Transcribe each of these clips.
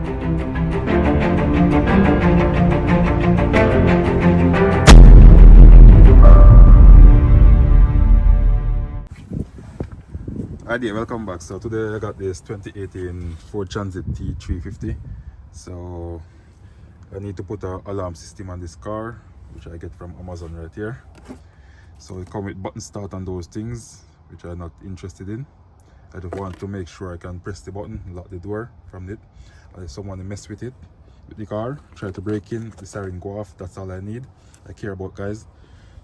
Hi there, welcome back. So today I got this 2018 Ford Transit T350. So I need to put an alarm system on this car, which I get from Amazon right here. So it comes with button start and those things, which I'm not interested in. I just want to make sure I can press the button, lock the door from it. And if someone mess with it, with the car, try to break in, the siren go off, that's all I need. I care about, guys.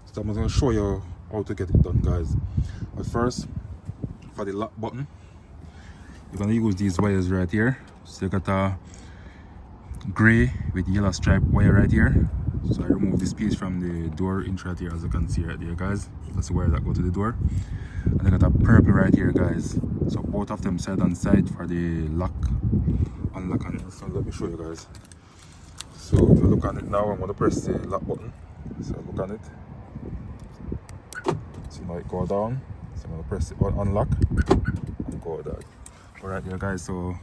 So I'm going to show you how to get it done, guys. But first, for the lock button, you're gonna use these wires right here. So you got a gray with yellow stripe wire right here. So I remove this piece from the door inch right here, as you can see right there, guys. That's the wire that go to the door. And I got a purple right here, guys. So both of them side on side for the lock, unlock, and so let me show you guys. So if you look on it now, I'm gonna press the lock button. So look on it. So now it go down. So I'm gonna press it on unlock and go with that. Alright there, guys, so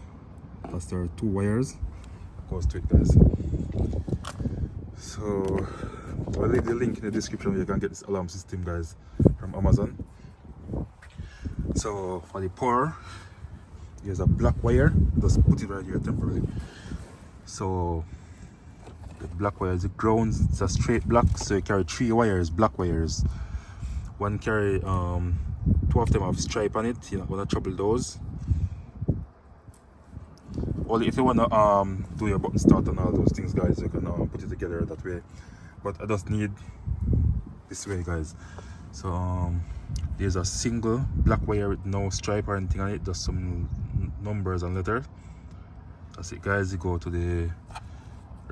that's there are two wires that goes to it, guys. So I'll leave the link in the description where you can get this alarm system, guys, from Amazon. So for the power, there's a black wire. Just put it right here temporarily. So the black wire is the grounds, it's a straight block, so you carry three wires, black wires. One carry two of them have stripe on it. You're not gonna trouble those. Only if you wanna do your button start and all those things, guys, you can put it together that way. But I just need this way, guys. So there's a single black wire with no stripe or anything on it, just some numbers and letters. That's it, guys. You go to the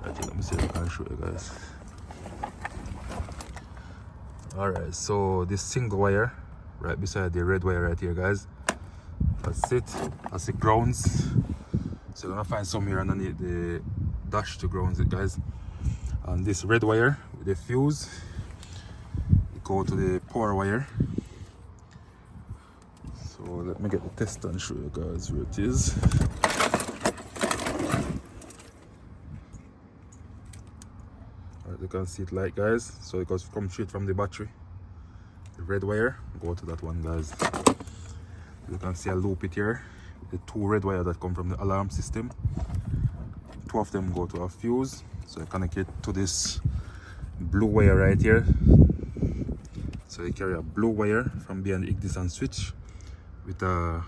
right here. Let me see if I can show you guys. Alright, so this single wire right beside the red wire right here, guys. That's it. That's the grounds. So you're gonna find some here underneath the dash to grounds it, guys. And this red wire with the fuse, you go to the power wire. So let me get the test and show you guys where it is. Alright, you can see it light, guys. So it goes come straight from the battery. The red wire, go to that one, guys. You can see I loop it here. The two red wires that come from the alarm system. Two of them go to a fuse. So I connect it to this blue wire right here. So you carry a blue wire from behind the ignition switch with a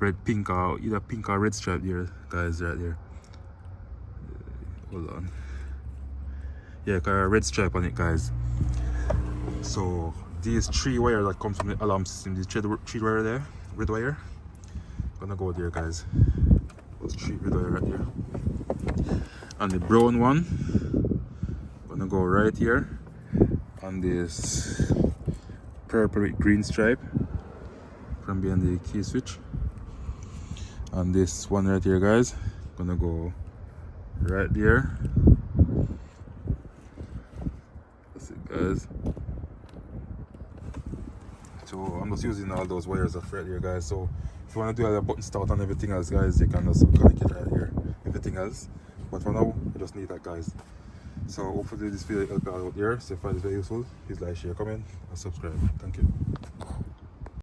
red, pink, or either pink or red stripe there, guys, right there. Hold on. Yeah, got a red stripe on it, guys. So these three wires that come from the alarm system, these three wire there, red wire, gonna go there, guys. Those three red wire right there. And the brown one gonna go right here on this purple with green stripe from behind the key switch. And this one right here, guys, gonna go right there. That's it, guys. So I'm just using all those wires that right here, guys. So if you want to do a button start and everything else, guys, you can just connect it right here, everything else. But for now, I just need that, guys. So hopefully this video helped you out there. So if you find it very useful, please like, share, comment and subscribe. Thank you.